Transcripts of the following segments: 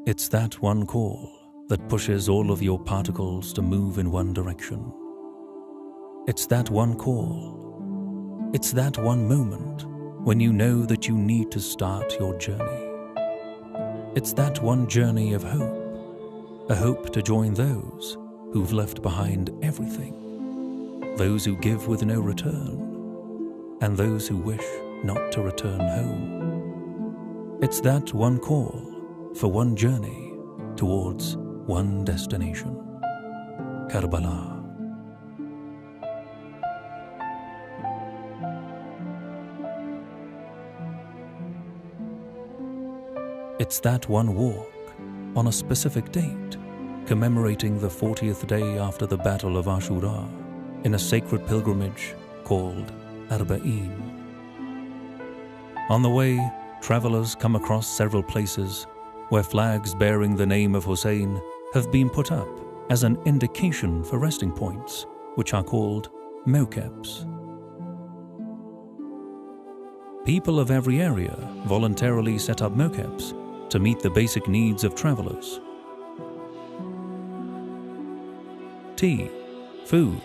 It's that one call that pushes all of your particles to move in one direction. It's that one call. It's that one moment when you know that you need to start your journey. It's that one journey of hope, a hope to join those who've left behind everything, those who give with no return, and those who wish not to return home. It's that one call for one journey towards one destination, Karbala. It's that one walk on a specific date, commemorating the 40th day after the Battle of Ashura, in a sacred pilgrimage called Arbaeen. On the way, travelers come across several places where flags bearing the name of Hussein have been put up as an indication for resting points, which are called mokebs. People of every area voluntarily set up mokebs to meet the basic needs of travelers. Tea, food,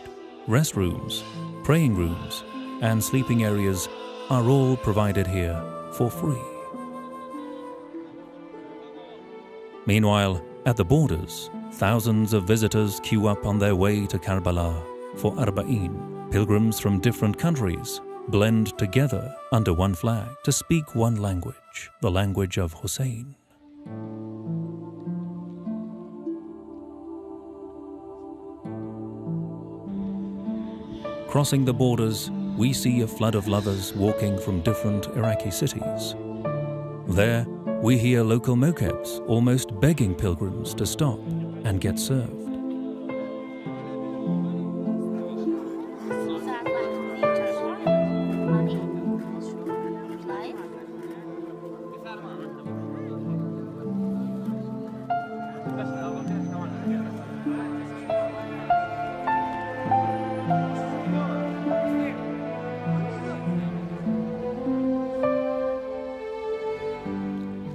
restrooms, praying rooms, and sleeping areas are all provided here for free. Meanwhile, at the borders, thousands of visitors queue up on their way to Karbala for Arbaeen. Pilgrims from different countries blend together under one flag to speak one language, the language of Hussein. Crossing the borders, we see a flood of lovers walking from different Iraqi cities. There, we hear local mokebs almost begging pilgrims to stop and get served.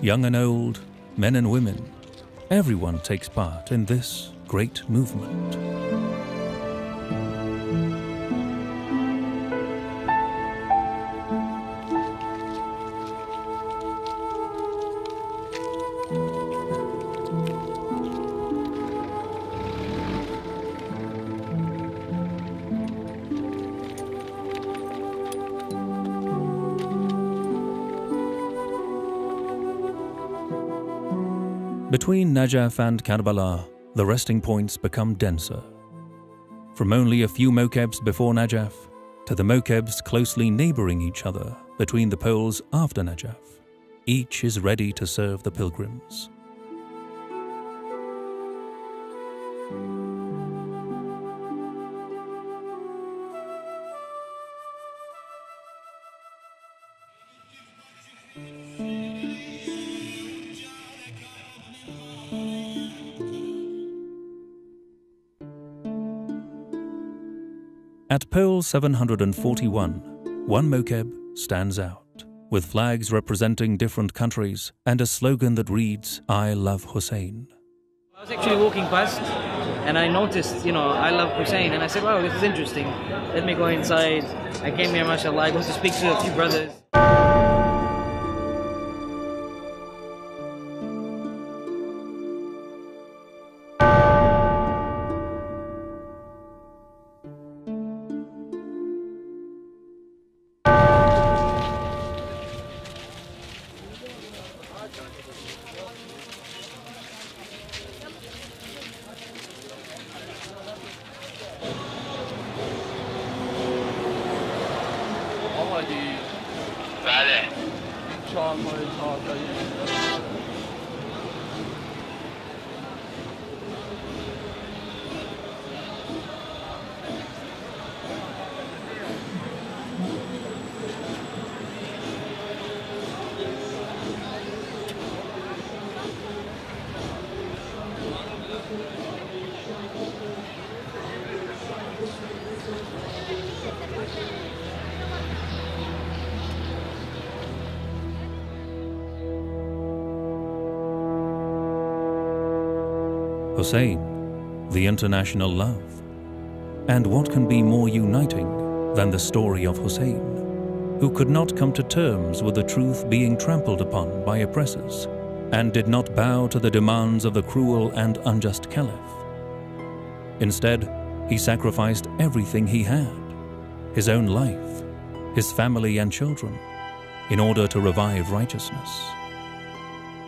Young and old, men and women, everyone takes part in this great movement. Between Najaf and Karbala, the resting points become denser. From only a few mokebs before Najaf to the mokebs closely neighboring each other between the poles after Najaf, each is ready to serve the pilgrims. At pole 741, one mokeb stands out, with flags representing different countries and a slogan that reads, "I love Hussein." I was actually walking past and I noticed, I love Hussein, and I said, wow, this is interesting. Let me go inside. I came here, mashallah, I got to speak to a few brothers. Hussein, the international love. And what can be more uniting than the story of Hussein, who could not come to terms with the truth being trampled upon by oppressors, and did not bow to the demands of the cruel and unjust caliph. Instead, he sacrificed everything he had, his own life, his family and children, in order to revive righteousness.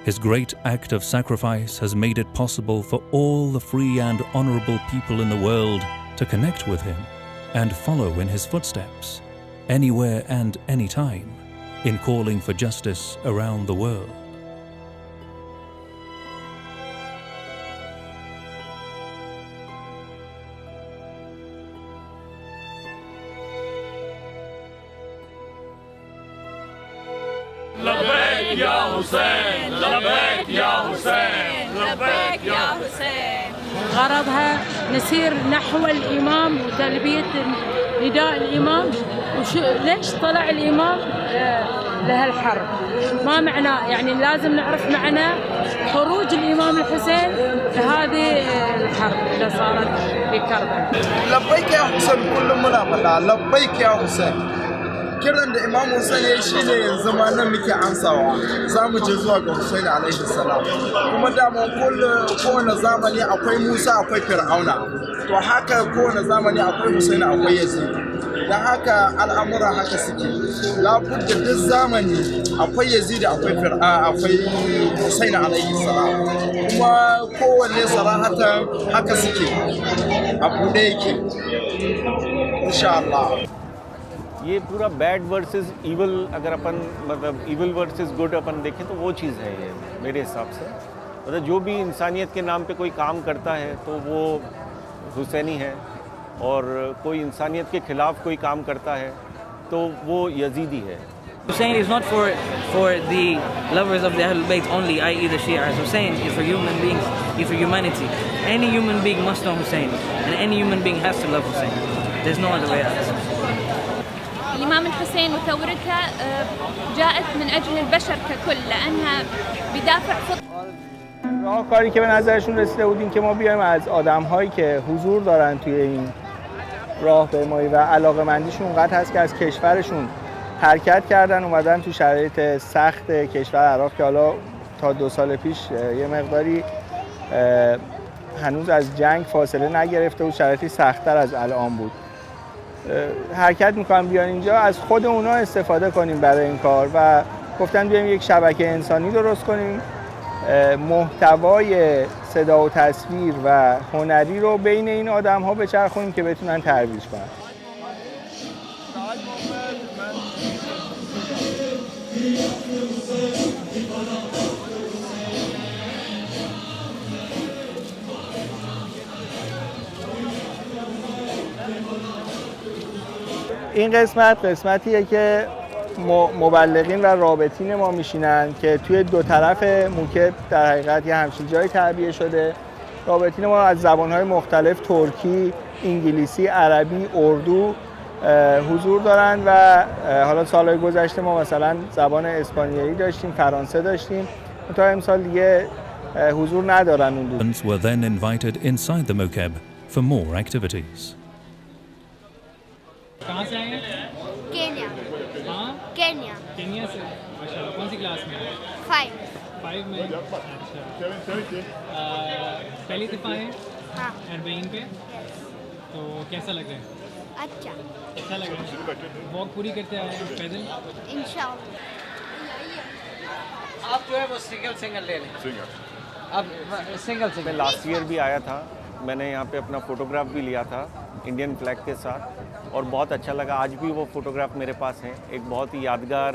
His great act of sacrifice has made it possible for all the free and honorable people in the world to connect with him and follow in his footsteps, anywhere and anytime, in calling for justice around the world. لبيك يا حسين لبيك يا حسين لبيك يا حسين. غرضها نسير نحو الإمام وتلبية نداء الإمام. ليش طلع الإمام لهالحرب؟ ما معناه يعني لازم نعرف معنى خروج الإمام الحسين لهذه الحرب اللي صارت في كربلاء. لبيك يا حسين كل منا لبيك يا حسين. kiran da Imam Hussein ya shi ne yanzu ma nan muke ansawa za mu je zuwa ga Hussein alaihi salam kuma dama kowane zamani akwai Musa akwai Fir'auna to haka kowane zamani akwai Hussein akwai Yazid dan haka al'amura haka suke labudda duk zamani akwai Yazid akwai Hussein alaihi salam kuma kowanne sarahatan haka suke abu da yake insha Allah. ये पूरा bad versus evil अगर अपन मतलब evil versus good अपन देखें तो वो चीज़ है ये मेरे हिसाब से मतलब जो भी इंसानियत के नाम पे कोई काम करता है तो वो हुसैनी है और कोई इंसानियत के खिलाफ कोई काम करता है तो वो यजीदी है. Hussein is not for the lovers of the Ahlul Bayt only, i.e. the Shias. Hussein is for human beings, is for humanity. Any human being must know Hussein and any human being has to love Hussein. There's no other way out. الإمام الحسين وثورتها جاءت من أجل البشر ككل لأنها بدافع راهکاری که به نظرشون رسیده بود این که ما بیایم از آدم‌هایی که حضور دارن توی این راهپیمایی و علاقه‌مندیشون اونقدر هست که از کشورشون حرکت کردن اومدن تو شرایط سخت کشور عراق که حالا تا 2 سال پیش یه مقداری هنوز از جنگ فاصله نگرفته بود شرایطی سخت‌تر از الان بود. حرکت میکنن بیان اینجا از خود اونا استفاده کنیم برای این کار و گفتن بیایم یک شبکه انسانی درست کنیم محتوای صدا و تصویر و هنری رو بین این آدم ها بچرخونیم که بتونن ترویج کنن. این قسمتیه که مبلغین و رابطین ما میشینن که توی دو طرف موکب در حقیقت یه همچین جای تعبیه شده. رابطین ما از زبانهای مختلف ترکی، انگلیسی، عربی، اردو حضور دارن و حالا سالهای گذشته ما مثلا زبان اسپانیایی داشتیم، فرانسه داشتیم. تا امسال دیگه حضور ندارن اون دوست. Were then invited inside the mokeb for more activities. कहाँ से आए हैं? Kenya. हाँ? Kenya. Kenya से. माशाल्लाह. कौन सी class में हैं? 5 में. अच्छा. पहली दफ़ा है? हाँ. अरबईन पे? तो कैसा लग रहा है? अच्छा. अच्छा लग रहा है. वॉक पूरी करते आए हैं पैदल? इंशाअल्लाह. आप जो है वो सिंगल ले लें. अब सिंगल. मैं लास्ट ईयर भी आया था. मैंने यहाँ पे अपना फ़ोटोग्राफ भी लिया था इंडियन फ्लैग के साथ और बहुत अच्छा लगा. आज भी वो फ़ोटोग्राफ मेरे पास है. एक बहुत ही यादगार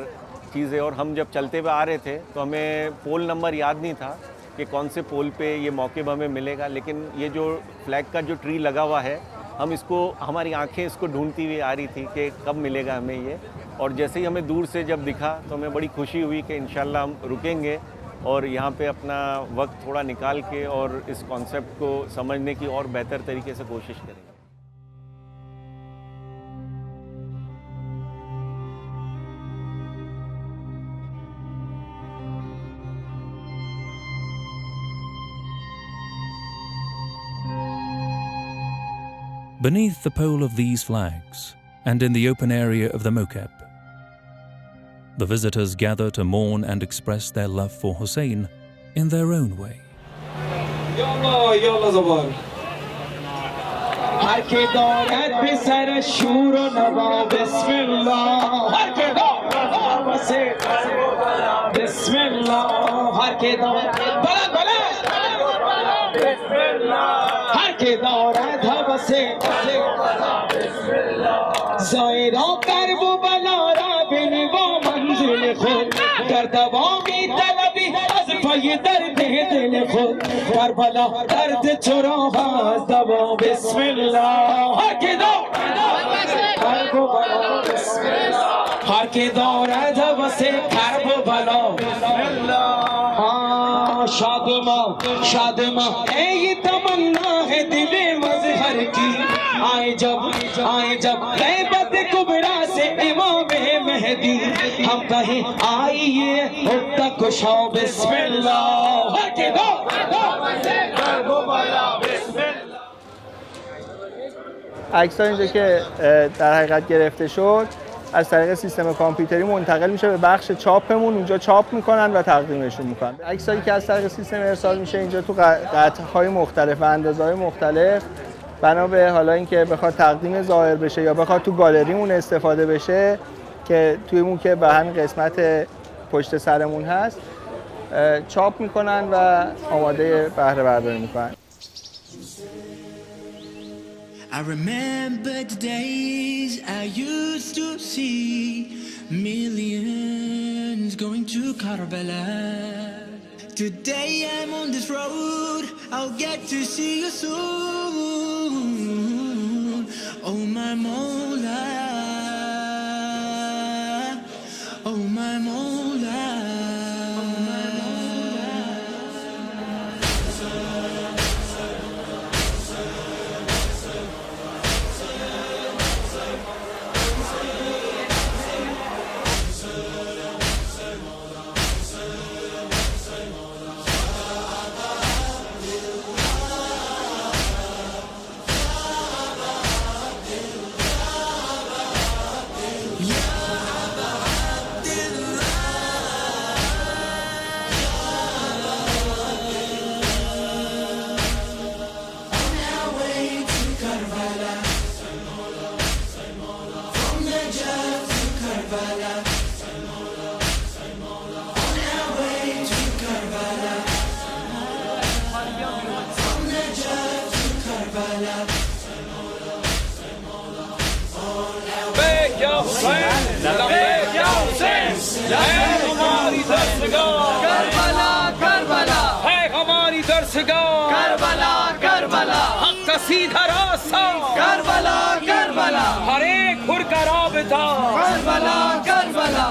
चीज़ है. और हम जब चलते हुए आ रहे थे तो हमें पोल नंबर याद नहीं था कि कौन से पोल पे ये मौक़िब हमें मिलेगा. लेकिन ये जो फ्लैग का जो ट्री लगा हुआ है हम इसको हमारी आंखें इसको ढूंढती हुई आ रही थी कि कब मिलेगा हमें ये. और जैसे ही हमें दूर से जब दिखा तो हमें बड़ी खुशी हुई कि इंशाल्लाह हम रुकेंगे और यहाँ पे अपना वक्त थोड़ा निकाल के और इस कॉन्सेप्ट को समझने की और बेहतर तरीके से कोशिश करेंगे. Beneath the pole of these flags, and in the open area of the Mokeb, the visitors gather to mourn and express their love for Hussein in their own way. Yalla Zabar. Har ke daadat be sar shur o nawa bismillah. Har ke daadat se bismillah. Har ke daadat balad balad bismillah. Har ke daadat se bismillah. Zaira karbo balara bin wo manzil khud kar dawami talabi az pay dard dil khud Karbala dard chura has dawa bismillah. Har ke karbo bala bismillah. Har ke darad wase karbo bala bismillah. Shadma shadma ye tamanna hai dile mazhar ki aaye jab gaibat kubra se imam mehdi hum kahe aiye hutta kusha bismillah. Har ke karbo bala bismillah. عکس‌ها اینجا که در حقیقت گرفته شد از طریق سیستم کامپیوتری منتقل میشه به بخش چاپمون، اونجا چاپ میکنن و تقدیمشون میکنن. عکسایی که از طریق سیستم ارسال میشه اینجا تو قطعه‌های مختلف و اندازه‌های مختلف بنا به حالا اینکه بخواد تقدیم ظاهر بشه یا بخواد تو گالریمون استفاده بشه که توی اون که به همین قسمت پشت سرمون هست چاپ میکنن و آماده بهره برداری میکنن. I remember the days I used to see millions going to Karbala. Today I'm on this road, I'll get to see you soon. Oh my Mola, oh my Mola. From Najaf to Karbala, on our way to Karbala. From Najaf to Karbala, Labbaik ya Hussein, labbaik ya Hussein, hey hamari darsegar Karbala Karbala, hey hamari darsegar Karbala Karbala, haq ka seedha rasta Karbala Karbala, har ek hur ka rabita Karbala Karbala.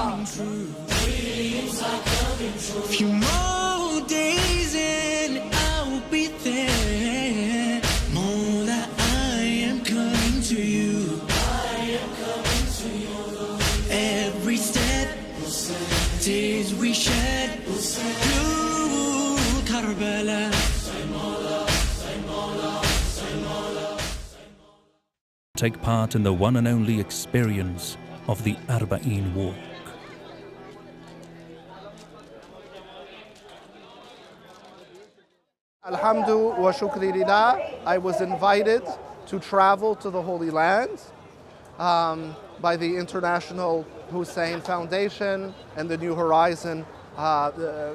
few more days and I'll be there. Mola, I am coming to you. Every step, tears we shed through Karbala. Take part in the one and only experience of the Arbaeen walk. Alhamdu wa shukri lillah. I was invited to travel to the Holy Land by the International Hussein Foundation and the New Horizon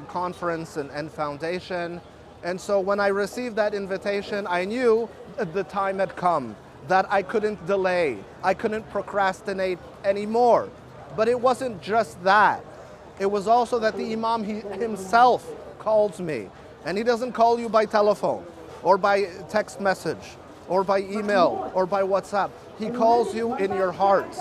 Conference and Foundation. And so when I received that invitation, I knew that the time had come, that I couldn't delay, I couldn't procrastinate anymore. But it wasn't just that. It was also that the Imam himself calls me. And he doesn't call you by telephone or by text message or by email or by WhatsApp. He calls you in your hearts.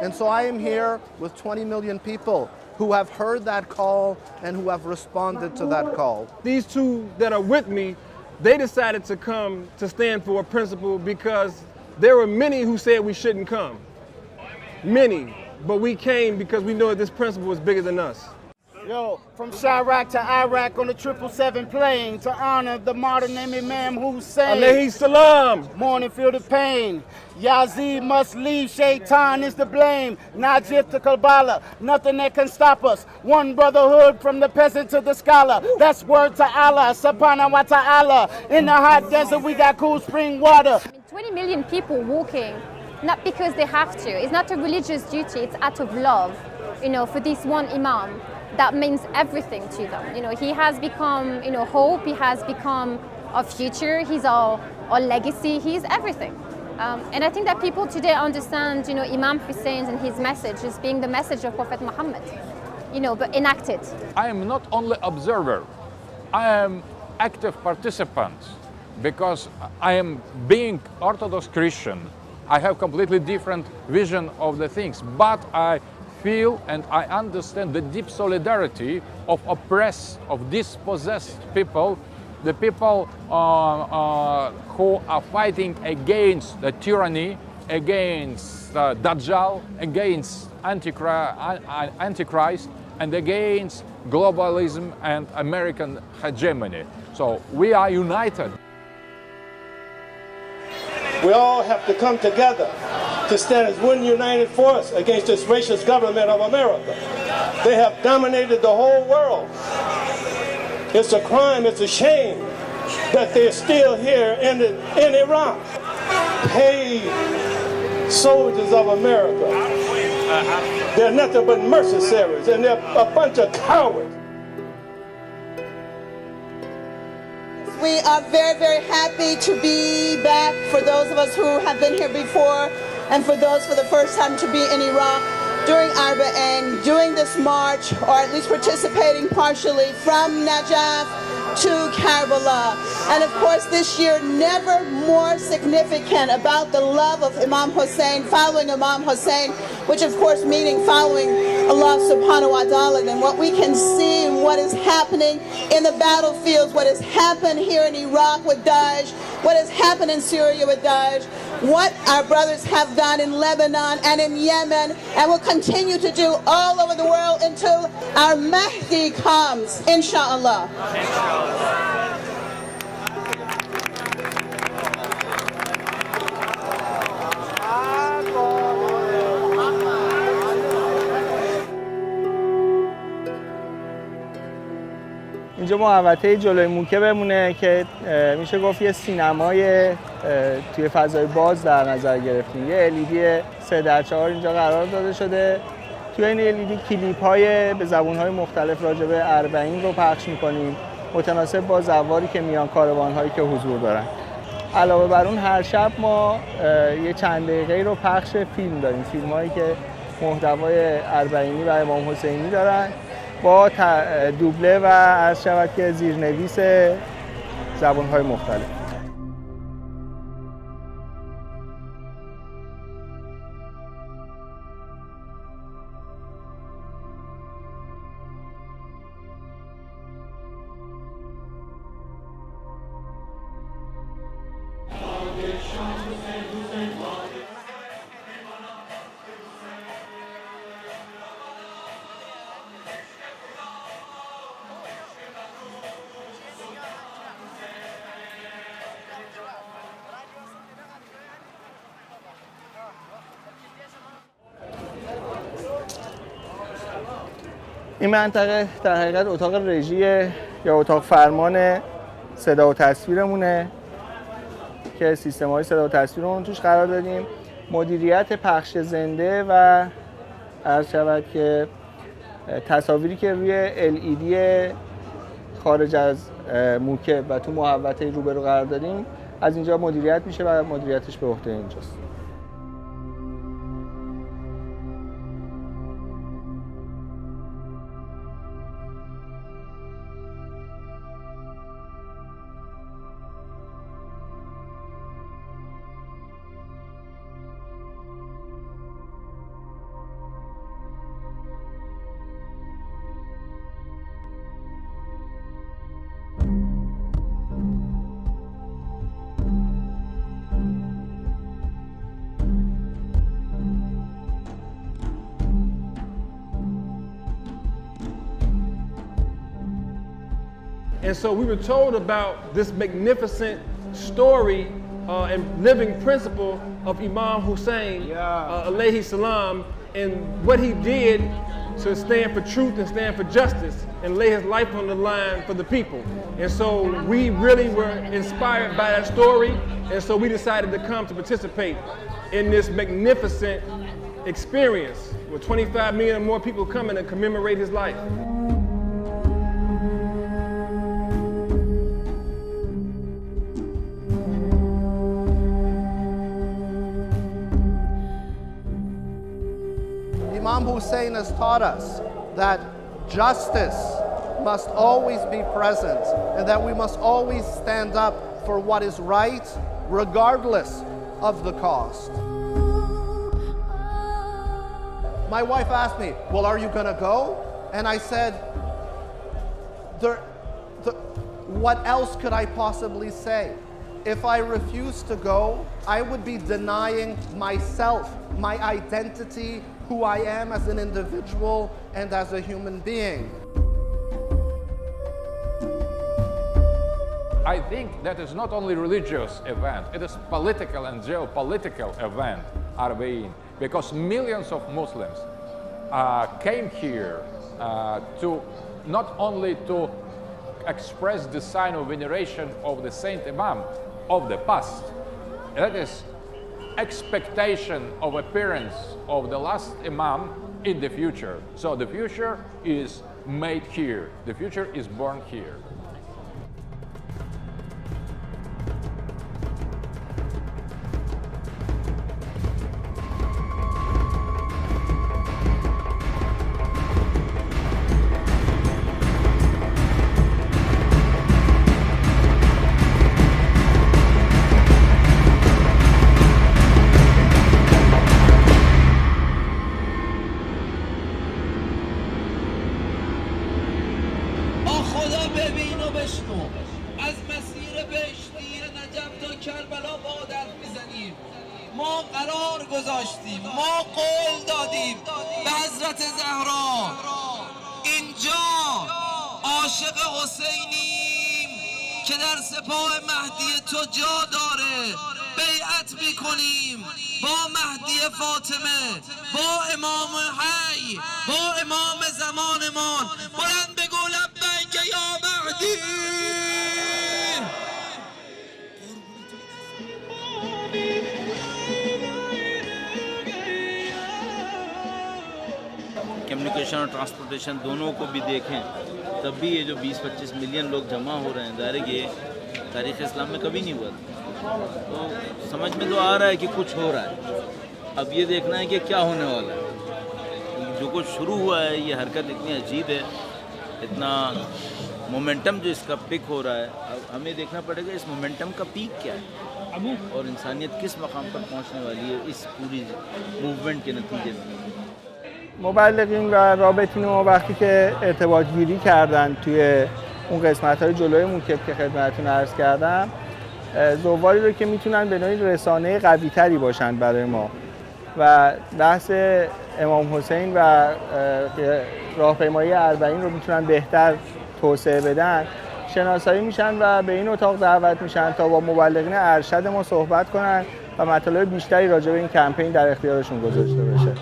And so I am here with 20 million people who have heard that call and who have responded to that call. These two that are with me, they decided to come to stand for a principle because there were many who said we shouldn't come. Many. But we came because we know that this principle is bigger than us. Yo, from Chirac to Iraq on the 777 plane to honor the modern Imam Hussein. Alayhi salam. Mourning, feel the pain. Yazid must leave, Shaitan is to blame. Najaf to Karbala, nothing that can stop us. One brotherhood from the peasant to the scholar. That's word to Allah, subhanahu wa ta'ala. In the hot desert we got cool spring water. 20 million people walking, not because they have to. It's not a religious duty, it's out of love, for this one Imam. That means everything to them. He has become, hope, he has become our future, he's our legacy, he's everything. And I think that people today understand, Imam Hussein and his message as being the message of Prophet Muhammad, but enacted. I am not only observer, I am active participant, because I am being Orthodox Christian. I have completely different vision of the things, but I feel and I understand the deep solidarity of oppressed, of dispossessed people, the people who are fighting against the tyranny, against Dajjal, against Antichrist, and against globalism and American hegemony. So we are united. We all have to come together to stand as one united force against this racist government of America. They have dominated the whole world. It's a crime, it's a shame that they're still here in Iraq. Paid soldiers of America. They're nothing but mercenaries, and they're a bunch of cowards. We are very, very happy to be back for those of us who have been here before and for those for the first time to be in Iraq during Arbaeen, doing this march, or at least participating partially from Najaf to Karbala. And of course this year, never more significant about the love of Imam Hussein, following Imam Hussein, which of course meaning following Allah subhanahu wa ta'ala, than what we can see and what is happening in the battlefields, what has happened here in Iraq with Daesh, what has happened in Syria with Daesh, what our brothers have done in Lebanon and in Yemen, and will continue to do all over the world until our Mahdi comes, inshallah. اینجا محوطه جلوی موکه بمونه که میشه گفت یه سینمای توی فضای باز در نظر گرفتیم. یه LED 3x4 اینجا قرار داده شده. توی این LED کلیپ های به زبون های مختلف راجع به اربعین رو پخش میکنیم، متناسب با زواری که میان، کاروان هایی که حضور دارن. علاوه بر اون هر شب ما یه چند دقیقه‌ای رو پخش فیلم داریم، فیلم هایی که محتوای اربعینی و امام حسینی دارن، با دوبله و از شود که زیرنویس زبان‌های مختلف. این منطقه در حقیقت اتاق رژی یا اتاق فرمان صدا و تصویرمونه که سیستم‌های صدا و تصویر رو توش قرار دادیم. مدیریت پخش زنده و عرض شود که تصاویری که روی LED خارج از موکب و تو محوطه روبرو قرار دادیم از اینجا مدیریت میشه و مدیریتش به عهده اینجاست. And so we were told about this magnificent story and living principle of Imam Hussein, alayhi salam, and what he did to stand for truth and stand for justice and lay his life on the line for the people. And so we really were inspired by that story, and so we decided to come to participate in this magnificent experience with 25 million or more people coming to commemorate his life. Imam Hussein has taught us that justice must always be present and that we must always stand up for what is right, regardless of the cost. My wife asked me, well, are you gonna go? And I said, what else could I possibly say? If I refuse to go, I would be denying myself, my identity, who I am as an individual and as a human being. I think that is not only religious event, it is political and geopolitical event, Arbaeen, because millions of Muslims came here to not only to express the sign of veneration of the Saint Imam of the past, that is expectation of appearance of the last Imam in the future. So the future is made here, the future is born here. خدا ببین و بشنو از مسیر بهشتی نجف تا کربلا بادت میزنیم. ما قرار گذاشتیم، ما قول دادیم به حضرت زهرا اینجا عاشق حسینیم که در سپاه مهدی تو جا داره، بیعت میکنیم با مهدی فاطمه، با امام حی، با امام زمانمان. بلند بگو لبیک یا مهدی. Communication और transportation दोनों को भी देखें तब भी ये जो 20-25 million लोग जमा हो रहे हैं, ज़ाहिर है ये तारीख़ इस्लाम में कभी नहीं हुआ था। तो समझ में तो आ रहा है कि कुछ हो रहा है, अब ये देखना है कि क्या होने वाला है। जो कुछ शुरू हुआ है ये हरकत इतनी अजीब है, इतना मोमेंटम जो इसका पिक हो रहा है, अब हमें देखना पड़ेगा इस मोमेंटम का पीक क्या है और इंसानियत किस मकाम पर पहुँचने वाली है इस पूरी मूवमेंट के नतीजे में। مبلغین و رابطین ما وقتی که ارتباط گیری کردن توی اون قسمت‌های جلوی موکب که خدمتتون عرض کردم، زواری رو که میتونن به نوعی رسانه قوی‌تری باشن برای ما و بحث امام حسین و راهپیمایی اربعین رو میتونن بهتر توسعه بدن، شناسایی میشن و به این اتاق دعوت میشن تا با مبلغین ارشد ما صحبت کنن و مطالب بیشتری راجع به این کمپین در اختیارشون گذاشته بشه.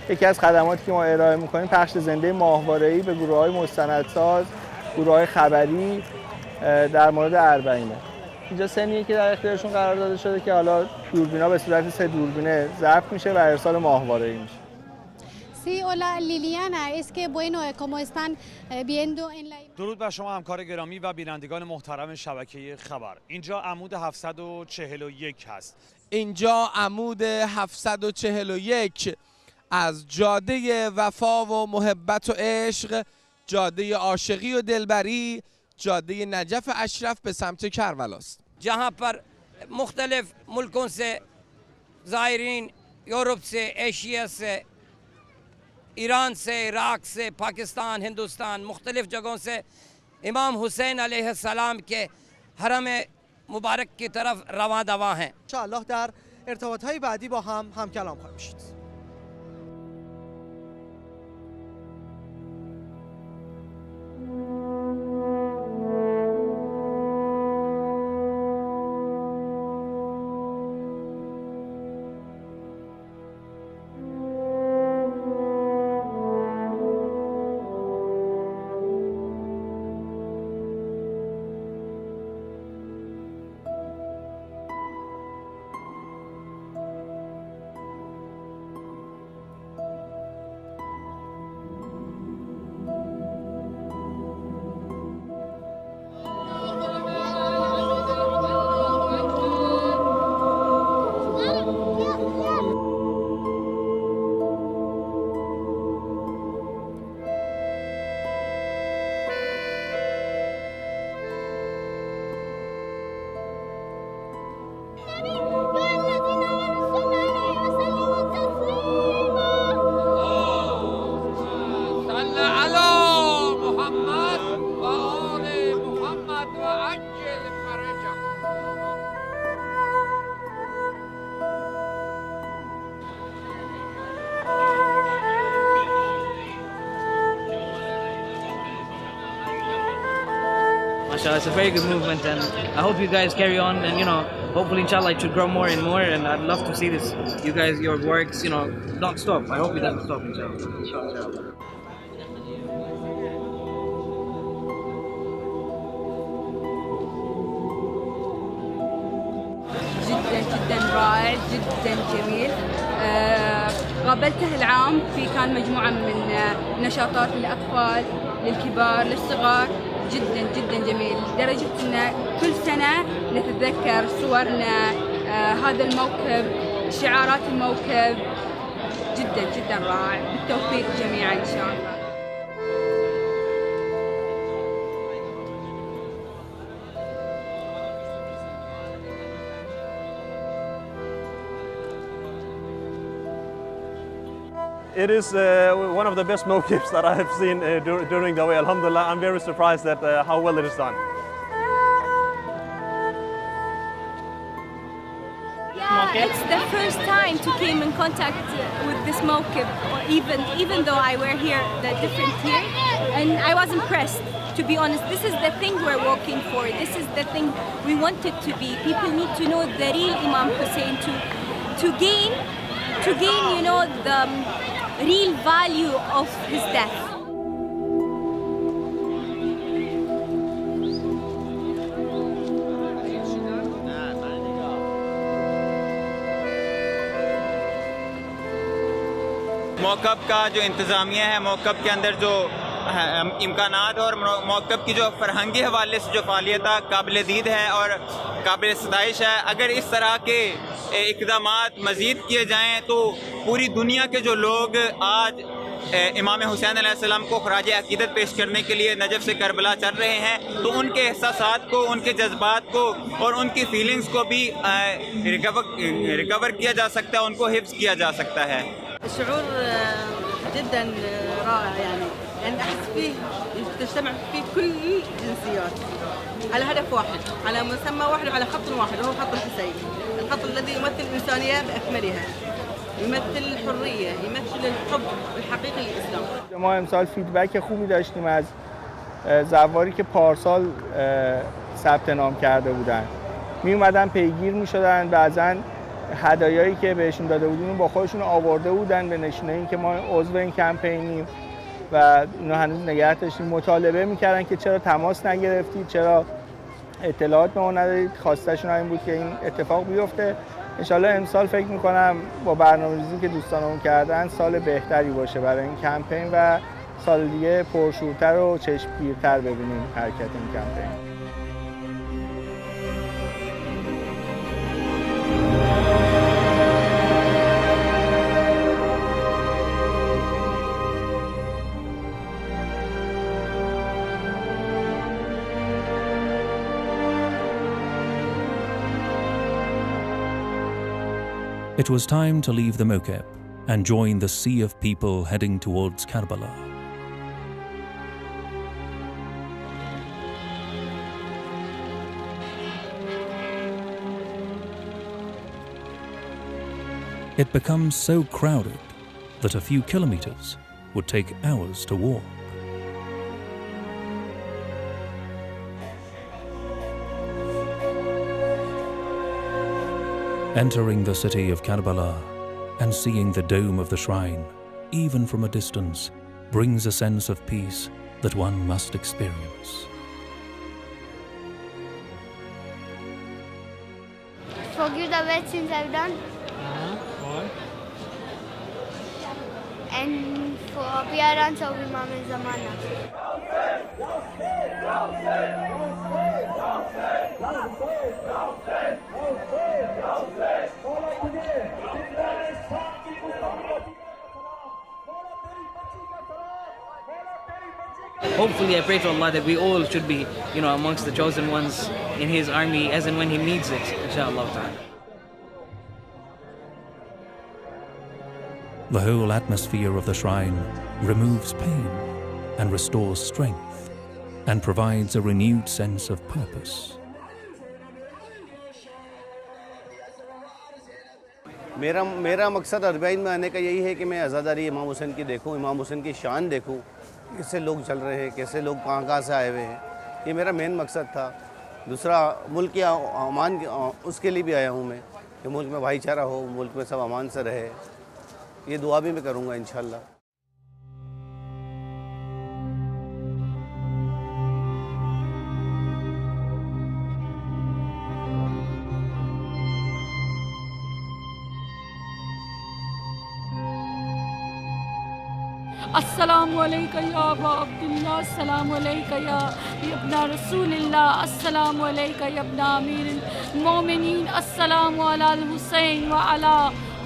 یکی از خدماتی که ما ارائه می‌کنیم پخش زنده ماهواره‌ای به گروه‌های مستندساز، گروه‌های خبری در مورد اربعینه. اینجا سنیه که در اختیارشون قرار داده شده که حالا دوربینا به صورت 3 دوربینه ضبط میشه و ارسال ماهواره‌ای میشه. Sí, hola Liliana, es que bueno, como están viendo en la... درود بر شما همکار گرامی و بینندگان محترم شبکه خبر. اینجا عمود 741 هست. اینجا عمود 741 از جاده وفا و محبت و عشق، جاده عاشقی و دلبری، جاده نجف اشرف به سمت کربلا است. जहाँ पर मुख्तलिफ मुल्कों से ज़ायरीन यूरोप से, एशिया से, ईरान से, इराक से, पाकिस्तान, हिंदुस्तान, मुख्तलिफ जगहों से इमाम हुसैन अलैहिस्सलाम के हरम मुबारक की तरफ रवां दवा हैं. انشاءالله در ارتباطهای بعدی با هم کلام خواهیم شد. It's a very good movement, and I hope you guys carry on, and hopefully inshallah it should grow more and more, and I'd love to see this, you guys, your works, not stop. I hope it doesn't stop inshallah. جدا جدا رائع، جدا جميل. قابلته العام كان مجموعة من نشاطات للأطفال للكبار للصغار، جدا جدا جميل لدرجة أن كل سنة نتذكر صورنا، هذا الموكب، شعارات الموكب، جدا جدا رائع. بالتوفيق جميعا إن شاء الله. It is one of the best mokibs that I have seen during the way. Alhamdulillah, I'm very surprised at how well it is done. Yeah, it's the first time to came in contact with this mokib, even though I were here the different year, and I was impressed. To be honest, this is the thing we're working for. This is the thing we want it to be. People need to know the real Imam Hussein to gain, the real value of his death. मौक़ब का जो इंतज़ामिया है, मौक़ब के अंदर जो इम्कानात और मौक़ब की जो फ़रहंगी हवाले से जो फ़ालियत काबिल दीद है और काबिल सताइश है। अगर इस तरह के इक़दामात मज़ीद किए जाएँ तो पूरी दुनिया के जो लोग आज इमाम हुसैन अलैहिस्सलाम को ख़राज अक़ीदत पेश करने के लिए नजफ़ से करबला चल रहे हैं, तो उनके एहसासात को, उनके जज्बात को और उनकी फ़ीलिंग्स को भी रिकवर किया जा सकता है, उनको हिफ्ज़ किया जा सकता है। شعور جدا رائع، يعني أحس فيه تجتمع فيه كل الجنسيات على هدف واحد، على مسمى واحد وعلى خط واحد، وهو خط الحسين، الخط الذي يمثل الإنسانية بأكملها، يمثل الحرية، يمثل الحب الحقيقي للإسلام. ما امسال فیدبک خوبی داشتیم از زواری که پارسال ثبت نام کرده بودن. می اومدن پیگیر می شدن، بعضاً هدایایی که بهشون داده بودیم با خودشون آورده بودن به نشونه اینکه ما عضو این کمپینیم و اینو هنوز نگه داشتیم. مطالبه میکردن که چرا تماس نگرفتید، چرا اطلاعات به ما ندادید. خواستشون این بود که این اتفاق بیفته. انشالله امسال فکر میکنم با برنامه‌ریزی که دوستانمون کردن سال بهتری باشه برای این کمپین و سال دیگه پرشورتر و چشمگیرتر ببینیم حرکت این کمپین. It was time to leave the Mokeb and join the sea of people heading towards Karbala. It becomes so crowded that a few kilometers would take hours to walk. Entering the city of Karbala and seeing the dome of the shrine, even from a distance, brings a sense of peace that one must experience. Forgive the bad sins I've done. And for appearance of Imam al-Zamana. Hopefully, I pray to Allah that we all should be, amongst the chosen ones in His army as and when He needs it, inshallah ta'ala. The whole atmosphere of the shrine removes pain and restores strength and provides a renewed sense of purpose. मेरा मकसद अरबैन में आने का यही है कि मैं आज़ादारी इमाम हुसैन की देखूं, इमाम हुसैन की शान देखूं, कैसे लोग चल रहे हैं, कैसे लोग कहाँ से आए हुए हैं, ये मेरा मेन मकसद था। दूसरा मुल्क के अमान उसके लिए भी आया हूँ मैं कि मुल्क में भाईचारा हो, मुल्क में सब अमान से रहे, ये दुआ भी मैं करूँगा इंशाल्लाह। अस्सलामु अलैका या अबा अब्दुल्लाह, अस्सलामु अलैका या इब्ना रसूलिल्लाह, अस्सलामु अलैका या इब्ना अमीरुल मोमिनीन, अस्सलामु अला हुसैन व अला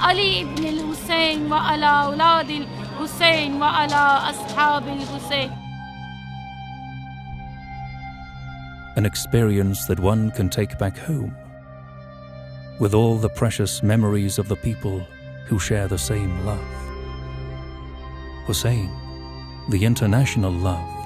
अली इब्न हुसैन व अला औलादिल हुसैन व अला अस्हाबिल Hussain. An experience that one can take back home, with all the precious memories of the people who share the same love. Hussein, the international love.